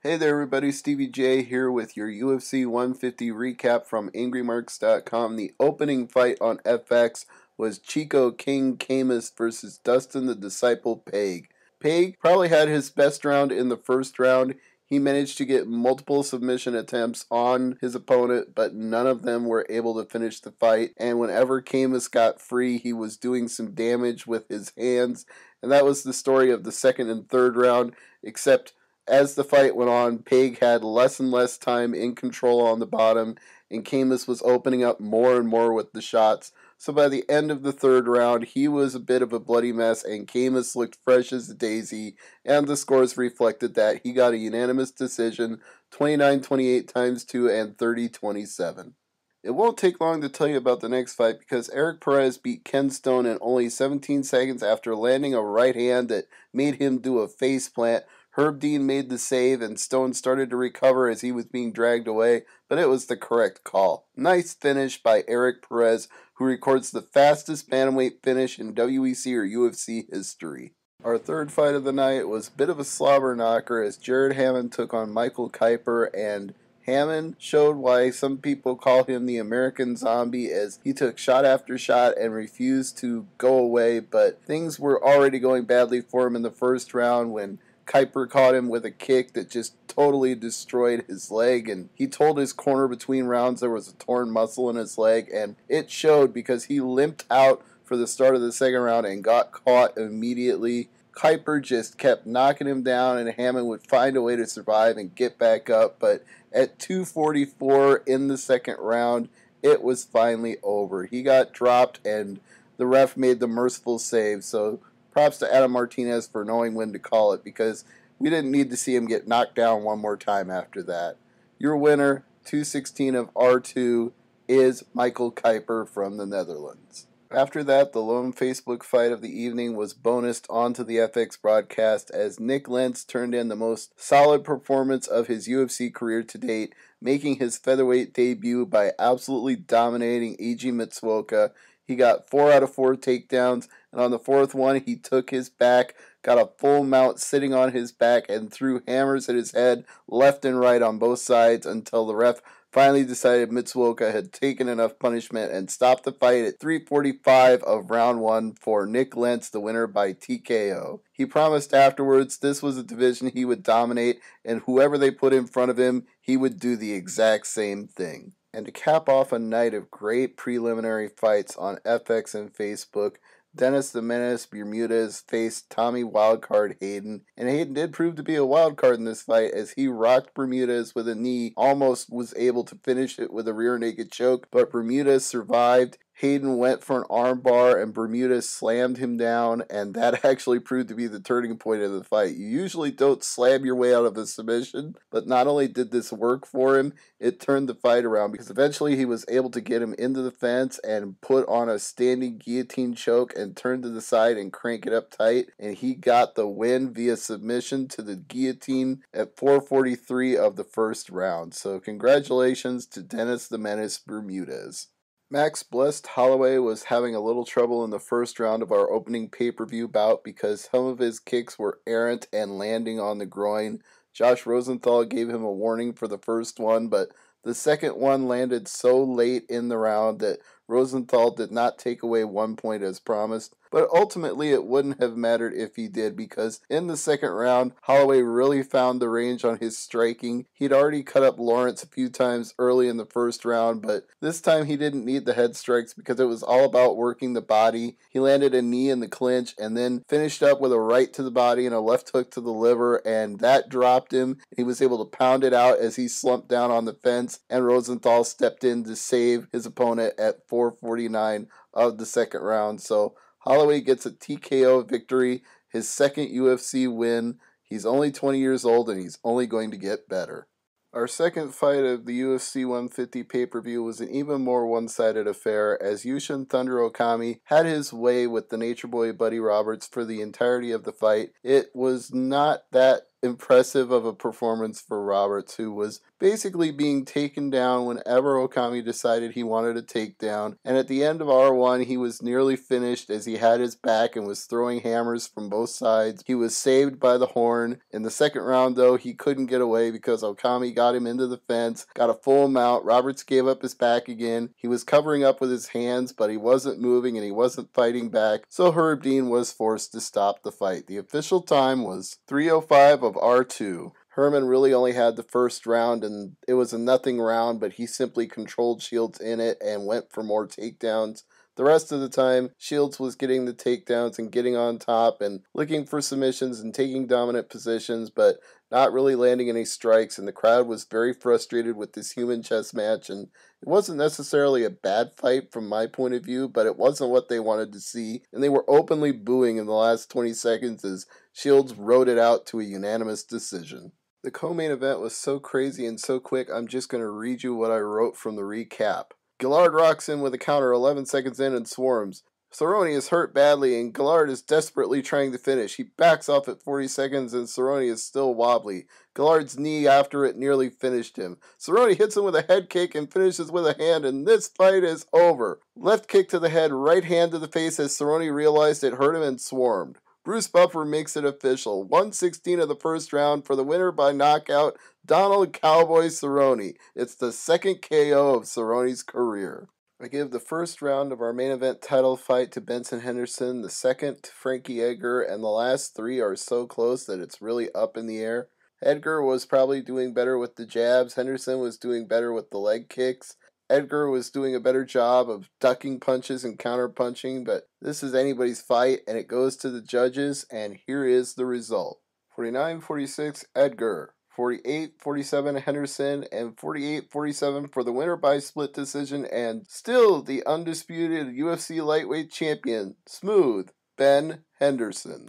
Hey there everybody, Stevie J here with your UFC 150 recap from AngryMarks.com. The opening fight on FX was Chico King Camus versus Dustin the Disciple Pague. Pague probably had his best round in the first round. He managed to get multiple submission attempts on his opponent, but none of them were able to finish the fight. And whenever Camus got free, he was doing some damage with his hands. And that was the story of the second and third round, except as the fight went on, Pague had less and less time in control on the bottom, and Camus was opening up more and more with the shots. So by the end of the third round, he was a bit of a bloody mess, and Camus looked fresh as a daisy, and the scores reflected that. He got a unanimous decision, 29-28 times 2 and 30-27. It won't take long to tell you about the next fight because Erik Perez beat Ken Stone in only 17 seconds after landing a right hand that made him do a face plant. Herb Dean made the save and Stone started to recover as he was being dragged away, but it was the correct call. Nice finish by Erik Perez, who records the fastest bantamweight finish in WEC or UFC history. Our third fight of the night was a bit of a slobber knocker as Hammond took on Michael Kyper, and Hammond showed why some people call him the American Zombie, as he took shot after shot and refused to go away, but things were already going badly for him in the first round when Kyper caught him with a kick that just totally destroyed his leg, and he told his corner between rounds there was a torn muscle in his leg, and it showed because he limped out for the start of the second round and got caught immediately. Kyper just kept knocking him down, and Hammond would find a way to survive and get back up, but at 2:44 in the second round, it was finally over. He got dropped, and the ref made the merciful save, so props to Adam Martinez for knowing when to call it, because we didn't need to see him get knocked down one more time after that. Your winner, 216 of R2, is Michael Kyper from the Netherlands. After that, the lone Facebook fight of the evening was bonused onto the FX broadcast as Nick Lentz turned in the most solid performance of his UFC career to date, making his featherweight debut by absolutely dominating Eiji Mitsuoka. He got 4 out of 4 takedowns, and on the fourth one, he took his back, got a full mount sitting on his back, and threw hammers at his head left and right on both sides until the ref finally decided Mitsuoka had taken enough punishment and stopped the fight at 3:45 of round 1 for Nick Lentz, the winner by TKO. He promised afterwards this was a division he would dominate, and whoever they put in front of him, he would do the exact same thing. And to cap off a night of great preliminary fights on FX and Facebook, Dennis the Menace Bermudez faced Tommy Wildcard Hayden, and Hayden did prove to be a wildcard in this fight as he rocked Bermudez with a knee, almost was able to finish it with a rear naked choke, but Bermudez survived. Hayden went for an armbar and Bermudez slammed him down, and that actually proved to be the turning point of the fight. You usually don't slam your way out of a submission, but not only did this work for him, it turned the fight around because eventually he was able to get him into the fence and put on a standing guillotine choke and turn to the side and crank it up tight, and he got the win via submission to the guillotine at 4:43 of the first round. So congratulations to Dennis the Menace Bermudez. Max Blessed Holloway was having a little trouble in the first round of our opening pay-per-view bout because some of his kicks were errant and landing on the groin. Josh Rosenthal gave him a warning for the first one, but the second one landed so late in the round that Rosenthal did not take away 1 point as promised, but ultimately it wouldn't have mattered if he did because in the second round, Holloway really found the range on his striking. He'd already cut up Lawrence a few times early in the first round, but this time he didn't need the head strikes because it was all about working the body. He landed a knee in the clinch and then finished up with a right to the body and a left hook to the liver, and that dropped him. He was able to pound it out as he slumped down on the fence, and Rosenthal stepped in to save his opponent at 4:49 of the second round. So Holloway gets a TKO victory, his second UFC win. He's only 20 years old and he's only going to get better. Our second fight of the UFC 150 pay-per-view was an even more one-sided affair as Yushin Thunder Okami had his way with the Nature Boy Buddy Roberts for the entirety of the fight. It was not that impressive of a performance for Roberts, who was basically being taken down whenever Okami decided he wanted a takedown. And at the end of R1, he was nearly finished as he had his back and was throwing hammers from both sides. He was saved by the horn. In the second round, though, he couldn't get away because Okami got him into the fence, got a full mount. Roberts gave up his back again. He was covering up with his hands, but he wasn't moving and he wasn't fighting back, so Herb Dean was forced to stop the fight. The official time was 3:05 of R2. Herman really only had the first round, and it was a nothing round, but he simply controlled Shields in it and went for more takedowns. The rest of the time, Shields was getting the takedowns and getting on top and looking for submissions and taking dominant positions, but not really landing any strikes, and the crowd was very frustrated with this human chess match, and it wasn't necessarily a bad fight from my point of view, but it wasn't what they wanted to see, and they were openly booing in the last 20 seconds as Shields rode it out to a unanimous decision. The co-main event was so crazy and so quick, I'm just going to read you what I wrote from the recap. Gillard rocks in with a counter 11 seconds in and swarms. Cerrone is hurt badly and Gillard is desperately trying to finish. He backs off at 40 seconds and Cerrone is still wobbly. Gillard's knee after it nearly finished him. Cerrone hits him with a head kick and finishes with a hand, and this fight is over. Left kick to the head, right hand to the face as Cerrone realized it hurt him and swarmed. Bruce Buffer makes it official. 1:16 of the first round for the winner by knockout, Donald Cowboy Cerrone. It's the second KO of Cerrone's career. I give the first round of our main event title fight to Benson Henderson, the second to Frankie Edgar, and the last three are so close that it's really up in the air. Edgar was probably doing better with the jabs. Henderson was doing better with the leg kicks. Edgar was doing a better job of ducking punches and counter punching, but this is anybody's fight, and it goes to the judges, and here is the result. 49-46 Edgar, 48-47 Henderson, and 48-47 for the winner by split decision, and still the undisputed UFC lightweight champion, Smooth Ben Henderson.